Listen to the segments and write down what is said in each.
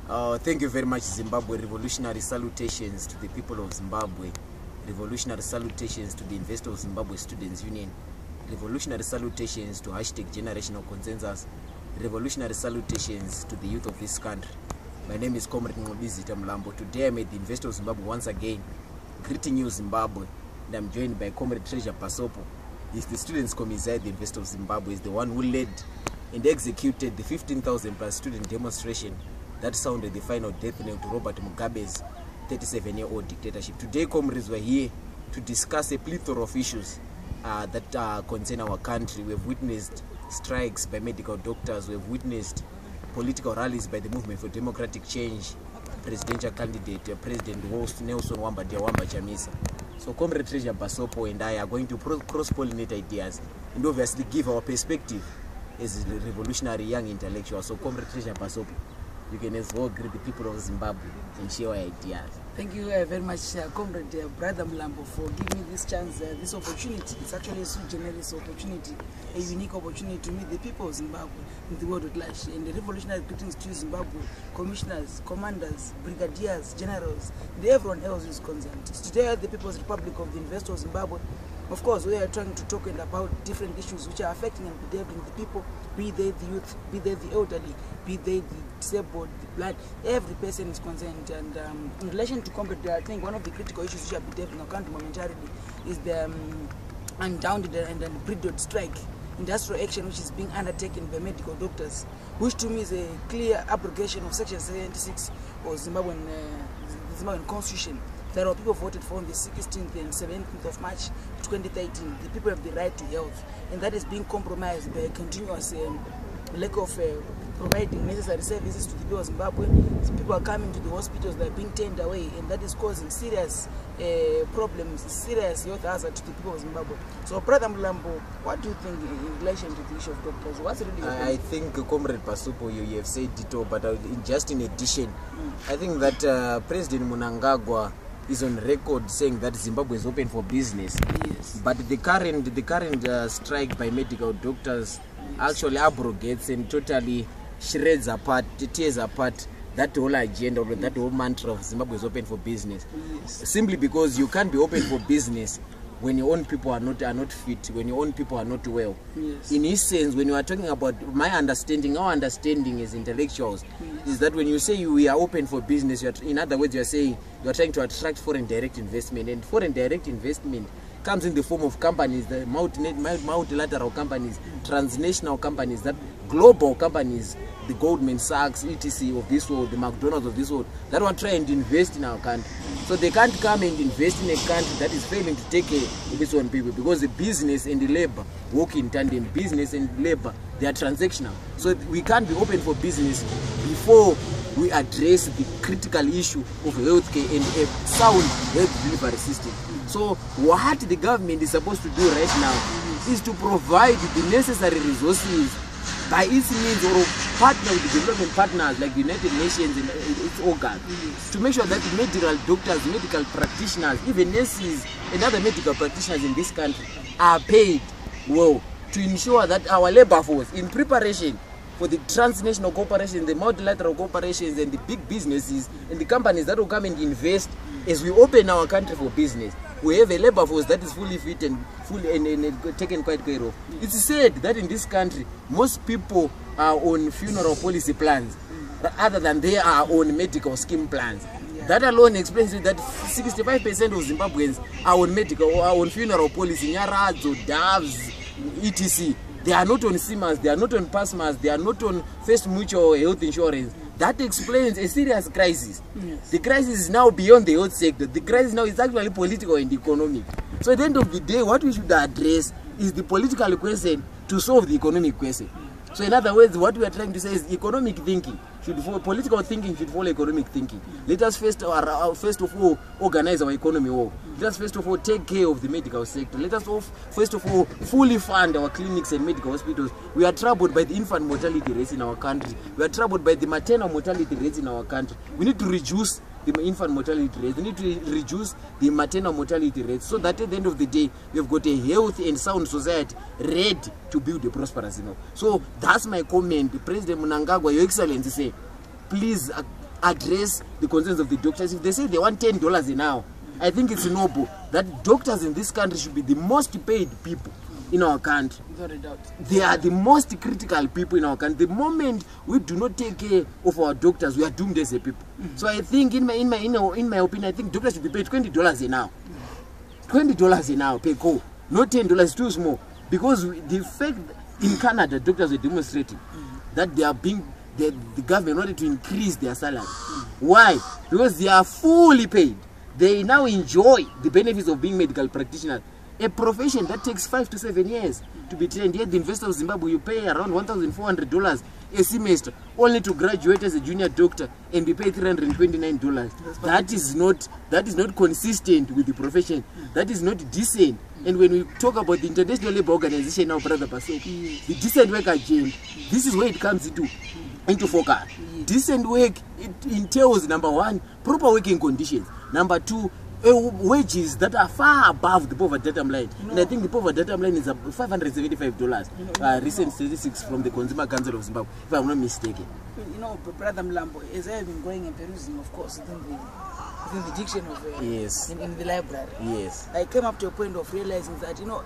Thank you very much, Zimbabwe. Revolutionary salutations to the people of Zimbabwe. Revolutionary salutations to the Investor of Zimbabwe Students Union. Revolutionary salutations to #generational consensus. Revolutionary salutations to the youth of this country. My name is Comrade Mlambo. Today I'm at the Investor of Zimbabwe once again. Greeting you, Zimbabwe. And I'm joined by Comrade Treasure Basopo. He's the Students Commissar at the Investor of Zimbabwe. He's the one who led and executed the 15,000 plus student demonstration that sounded the final death knell to Robert Mugabe's 37-year-old dictatorship. Today, comrades, were here to discuss a plethora of issues that concern our country. We have witnessed strikes by medical doctors. We have witnessed political rallies by the Movement for Democratic Change, presidential candidate, President Nelson Wamba Chamisa. So Comrade Treasure Basopo and I are going to cross-pollinate ideas and obviously give our perspective as revolutionary young intellectuals. So Comrade Treasure Basopo, you can as well greet the people of Zimbabwe and share your ideas. Thank you very much, Comrade Brother Mlambo, for giving me this chance, this opportunity. It's actually a sui generis opportunity, a unique opportunity to meet the people of Zimbabwe in the world at large. And the revolutionary greetings to Zimbabwe, commissioners, commanders, brigadiers, generals, and everyone else is concerned. Today, the People's Republic of the Investor of Zimbabwe, of course, we are trying to talk about different issues which are affecting and bedeviling the people, be they the youth, be they the elderly, be they the disabled, the blind. Every person is concerned. And in relation to combat, I think one of the critical issues which are bedeviling our country momentarily is the undoubted and period strike, industrial action which is being undertaken by medical doctors, which to me is a clear abrogation of Section 76 of the Zimbabwean Constitution that our people voted for on the 16th and 17th of March 2013. The people have the right to health, and that is being compromised by a continuous lack of providing necessary services to the people of Zimbabwe. People are coming to the hospitals, they're being turned away, and that is causing serious problems, serious health hazard to the people of Zimbabwe. So, Brother Mlambo, what do you think in relation to the issue of doctors? What's really I think, Comrade Basopo, you have said it all, but just in addition, I think that President Mnangagwa is on record saying that Zimbabwe is open for business. Yes. But the current strike by medical doctors actually abrogates and totally shreds apart, tears apart that whole agenda or that whole mantra of Zimbabwe is open for business. Yes. Simply because you can't be open for business when your own people are not fit, when your own people are not well. Yes. In essence, when you are talking about our understanding as intellectuals, is that when you say we are open for business, in other words, you are saying you are trying to attract foreign direct investment, and foreign direct investment comes in the form of companies, the multilateral companies, transnational companies, that global companies, the Goldman Sachs, etc. of this world, the McDonald's of this world, that want to try and invest in our country. So they can't come and invest in a country that is failing to take care of its own people, because the business and the labor work in tandem. Business and labor, they are transactional. So we can't be open for business before we address the critical issue of healthcare and a sound health delivery system. So what the government is supposed to do right now is to provide the necessary resources by its means, or partner with the development partners like the United Nations and its organs, to make sure that medical doctors, medical practitioners, even nurses and other medical practitioners in this country are paid well, to ensure that our labor force, in preparation for the transnational cooperation, the multilateral cooperations, and the big businesses and the companies that will come and invest as we open our country for business, we have a labor force that is fully fit and fully and taken quite care of. It's said that in this country, most people are on funeral policy plans, other than they are on medical scheme plans. That alone explains it that 65% of Zimbabweans are on medical or are on funeral policy, nyaradzo, doves, etc. They are not on CMAS, they are not on PASMAS, they are not on First Mutual Health Insurance. That explains a serious crisis. Yes. The crisis is now beyond the health sector. The crisis now is actually political and economic. So at the end of the day, what we should address is the political question to solve the economic question. So in other words, what we are trying to say is economic thinking should follow, political thinking should follow economic thinking. Let us first of all organize our economy well. Let us first of all take care of the medical sector. Let us first of all fully fund our clinics and medical hospitals. We are troubled by the infant mortality rates in our country. We are troubled by the maternal mortality rates in our country. We need to reduce the infant mortality rates. We need to reduce the maternal mortality rates, so that at the end of the day, we have got a healthy and sound society ready to build a prosperous. So that's my comment. President Mnangagwa, Your Excellency, say, please address the concerns of the doctors. If they say they want $10 an hour, I think it's noble that doctors in this country should be the most paid people in our country. Without a doubt. They are the most critical people in our country. The moment we do not take care of our doctors, we are doomed as a people. So I think, in my opinion, I think doctors should be paid $20 an hour. $20 an hour per call, not $10. Too small. Because the fact in Canada, doctors are demonstrating that they are being the government wanted to increase their salary. Why? Because they are fully paid. They now enjoy the benefits of being medical practitioners. A profession that takes 5 to 7 years to be trained. Yet the University of Zimbabwe, you pay around $1,400 a semester only to graduate as a junior doctor and be paid $329. That is not consistent with the profession. That is not decent. And when we talk about the International Labour Organization now, Brother Basopo, the decent work agenda, this is where it comes into focus. Decent work, it entails, number one, proper working conditions. Number two, wages that are far above the poverty data line. And I think the poverty data line is $575. Recent statistics from the Consumer Council of Zimbabwe, if I'm not mistaken. You know, Brother Mlambo, as I have been going and perusing, of course, within the diction of yes, in the library, yes, I came up to a point of realizing that, you know,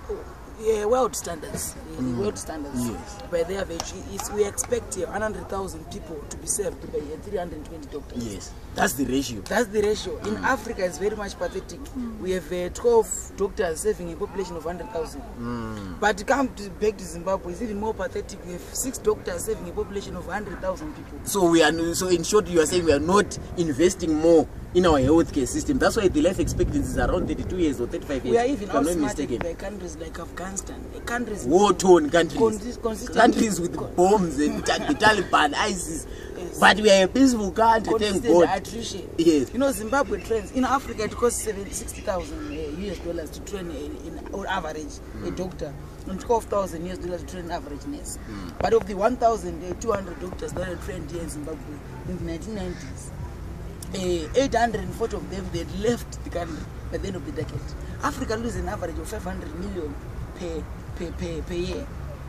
world standards, yes, by their average, we expect 100,000 people to be served by 320 doctors. Yes, that's the ratio. That's the ratio. In Africa, it's very much pathetic. We have 12 doctors serving a population of 100,000. But to come back to Zimbabwe, it's even more pathetic. We have 6 doctors serving a population of 100,000 people. So in short, you are saying we are not investing more in our healthcare system. That's why the life expectancy is around 32 years or 35 years. We are even outsmarted by countries like Afghanistan, war-torn countries, countries with bombs and the Taliban, ISIS. Yes. But we are a peaceful country, thank God. Attrition. Yes. You know, Zimbabwe trains in Africa. It costs $60,000 to train on average a doctor, and $12,000 to train an average nurse. But of the 1,200 doctors that are trained here in Zimbabwe in the 1990s, 840 of them they left the country by the end of the decade. Africa loses an average of 500 million per year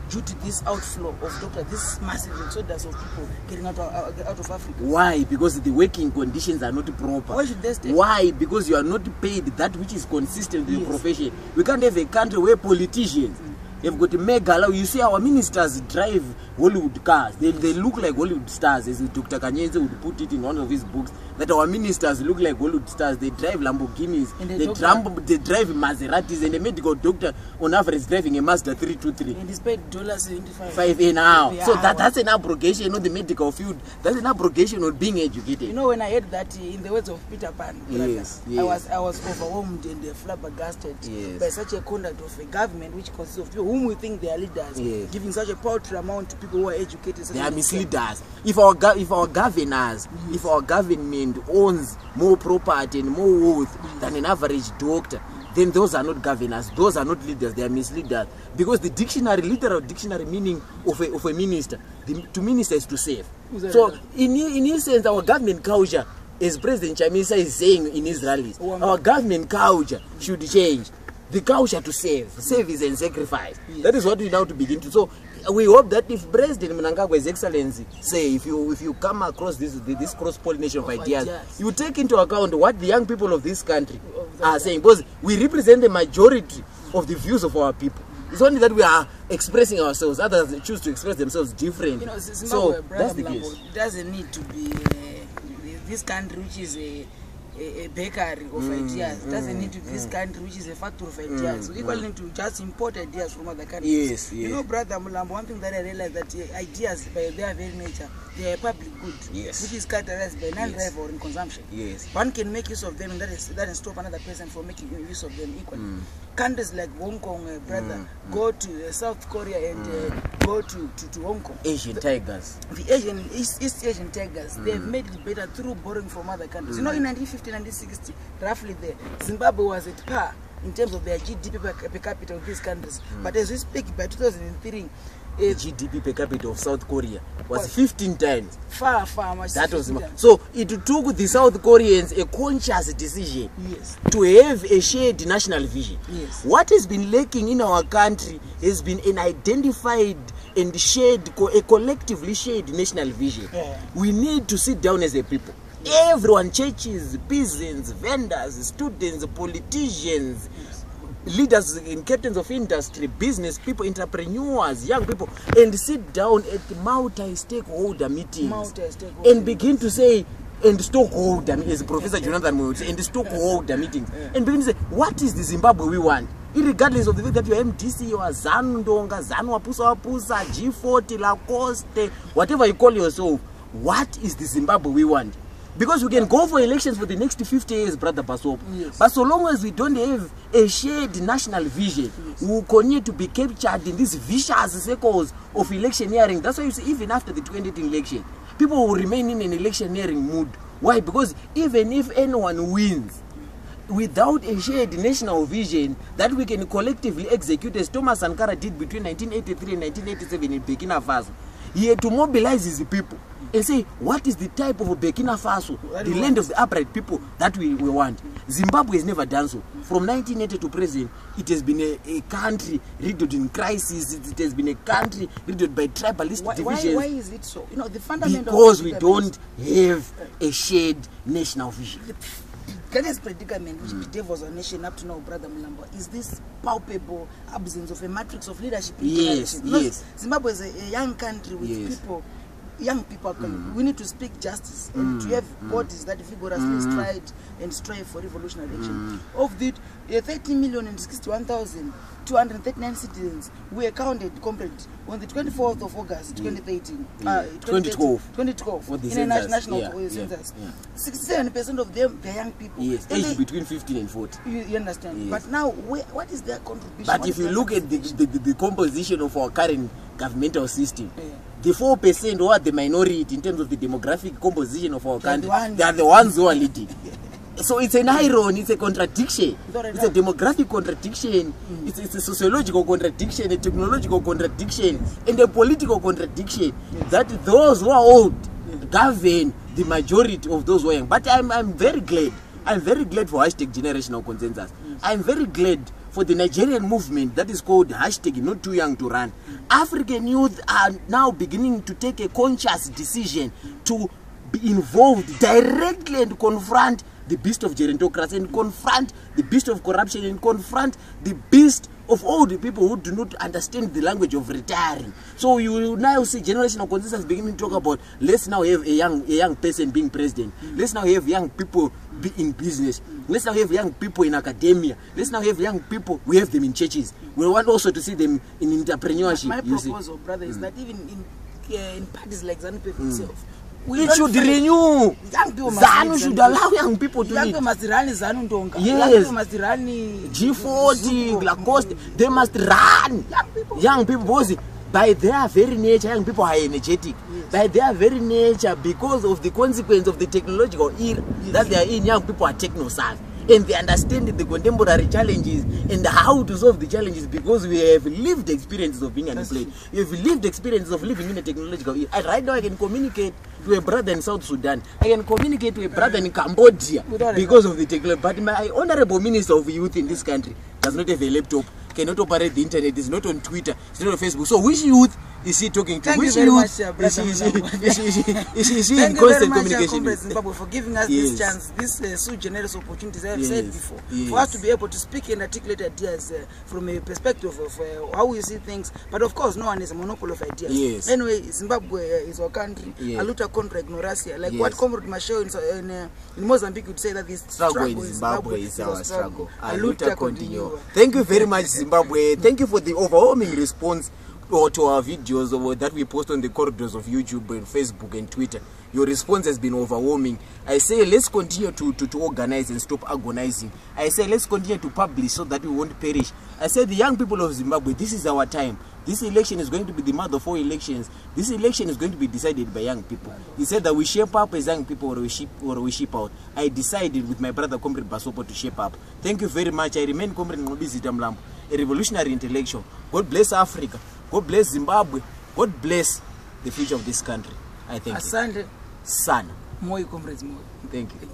due to this outflow of doctors, this massive exodus of people getting out of Africa. Why? Because the working conditions are not proper. Why should they stay? Why? Because you are not paid that which is consistent with your profession. We can't have a country where politicians have got a mega. You see, our ministers drive Hollywood cars. They look like Hollywood stars, as Dr. Kanyenze would put it in one of his books, that our ministers look like Hollywood stars. They drive Lamborghinis, they drive Maseratis, and a medical doctor on average driving a Mazda 323. And he's paid $75 an hour. So that's an abrogation of the medical field. That's an abrogation of being educated. You know, when I heard that, in the words of Peter Pan, yes. I was overwhelmed and flabbergasted by such a conduct of a government which consists of people whom we think they are leaders, giving such a paltry amount to people who are educated. They are misleaders. If our governors, if our government owns more property and more wealth than an average doctor, then those are not governors, those are not leaders, they are misleaders. Because the dictionary, literal dictionary meaning of a minister, to minister is to save. So in essence, our government culture, as President Chamisa is saying in his rallies, our government culture should change. The culture to save is and sacrifice. Yes. That is what we now to begin to. So we hope that if President Mnangagwa's Excellency say, if you come across this cross-pollination of ideas, you take into account what the young people of this country are saying, because we represent the majority of the views of our people. It's only that we are expressing ourselves. Others choose to express themselves differently. You know, so that's the case. It doesn't need to be this country which is a bakery of ideas. It doesn't need to be this country which is a factory of ideas. So equally need to just import ideas from other countries. Yes. You know, Brother Mlambo, one thing that I realized that ideas by their very nature, they are public good, which is characterized by non-rival in consumption. Yes. One can make use of them, and that is stop another person from making use of them equally. Countries like Hong Kong, brother, go to South Korea and go to Hong Kong. Asian tigers. The East Asian tigers, they have made it better through borrowing from other countries. You know, in 1950, 1960, roughly there, Zimbabwe was at par in terms of their GDP per capita of these countries. But as we speak, by 2003, the GDP per capita of South Korea was 15 times. Far much. That was so. It took the South Koreans a conscious decision to have a shared national vision. What has been lacking in our country has been an identified and shared, a collectively shared national vision. We need to sit down as a people. Everyone, churches, peasants, vendors, students, politicians, leaders and captains of industry, business people, entrepreneurs, young people, and sit down at multi-stakeholder meetings and begin to say, and stockholder, as Professor Jonathan would say, and the stockholder meetings, and begin to say, what is the Zimbabwe we want? Irregardless of the fact that you are MDC, you are ZANU Ndonga, ZANU Wapusa, G40, Lacoste, whatever you call yourself, what is the Zimbabwe we want? Because we can go for elections for the next 50 years, Brother Basopo. Yes. But so long as we don't have a shared national vision, we will continue to be captured in these vicious circles of electioneering. That's why you see, even after the 2018 election, people will remain in an electioneering mood. Why? Because even if anyone wins, without a shared national vision that we can collectively execute, as Thomas Sankara did between 1983 and 1987 in Burkina Faso, he had to mobilize his people and say, what is the type of Burkina Faso, the land of the upright people that we want? Zimbabwe has never done so. From 1980 to present, it has been a country riddled in crisis. It has been a country riddled by tribalist divisions. Why is it so? You know, the fundamental because we don't have a shared national vision. The greatest predicament which bedevils our nation up to now, Brother Mlambo, is this palpable absence of a matrix of leadership. Yes. Zimbabwe is a young country with people. Young people, we need to speak justice and to have bodies that vigorously stride and strive for revolutionary action. Of the 30,061,239 citizens were counted, comrade, on the 24th of August 2013, 2012, in a national census. 67% of them, they're young people. Yes, aged between 15 and 40. You understand? Yes. But now, what is their contribution? But if you look at the composition of our current governmental system, the 4% who are the minority in terms of the demographic composition of our country, they are the ones who are leading. So it's an irony, it's a contradiction. It's a demographic contradiction, it's a sociological contradiction, a technological contradiction, and a political contradiction, that those who are old govern the majority of those who are young. But I'm very glad. I'm very glad for hashtag generational consensus. I'm very glad for the Nigerian movement that is called hashtag not too young to run. African youth are now beginning to take a conscious decision to be involved directly and confront the beast of gerontocracy, and confront the beast of corruption, and confront the beast of all the people who do not understand the language of retiring. So you will now see generational consensus beginning to talk about, let's now have a young person being president. Let's now have young people be in business. Let's now have young people in academia. Let's now have young people, we have them in churches. We want also to see them in entrepreneurship. My proposal, brother, is that even in parties like ZANU-PF itself, it should renew. ZANU should allow young people to lead. Young people must run ZANU Ndonga. Yes. Young people must run G40, Lacoste. They must run. Young people, because by their very nature, young people are energetic. Yes. By their very nature, because of the consequence of the technological era that they are in, young people are techno-savvy. And they understand the contemporary challenges and how to solve the challenges, because we have lived experiences of being unemployed. We have lived experiences of living in a technological era. And right now I can communicate to a brother in South Sudan. I can communicate to a brother in Cambodia because of the technology. But my honorable minister of youth in this country does not have a laptop, cannot operate the internet, is not on Twitter, is not on Facebook. So which youth is he talking to? Thank which you very youth much, is he in constant communication with? Zimbabwe, for giving us this chance, this sui generis opportunities I have said before, for us to be able to speak and articulate ideas from a perspective of how we see things. But of course, no one is a monopoly of ideas. Yes. Anyway, Zimbabwe is our country. A luta contra ignorancia. Like what Comrade Machel in Mozambique would say, that this struggle in Zimbabwe is our struggle. A luta continua. Thank you very much, Zimbabwe. Thank you for the overwhelming response to our videos that we post on the corridors of YouTube and Facebook and Twitter. Your response has been overwhelming. I say let's continue to organize and stop agonizing. I say let's continue to publish so that we won't perish. I say the young people of Zimbabwe, this is our time. This election is going to be the mother of all elections. This election is going to be decided by young people. He said that we shape up as young people or we ship out. I decided with my brother Comrade Basopo to shape up. Thank you very much. I remain Comrade Mlambo, a revolutionary intellectual. God bless Africa. God bless Zimbabwe. God bless the future of this country. I thank you. Asante sana. Moi, comrades, moi. Thank you.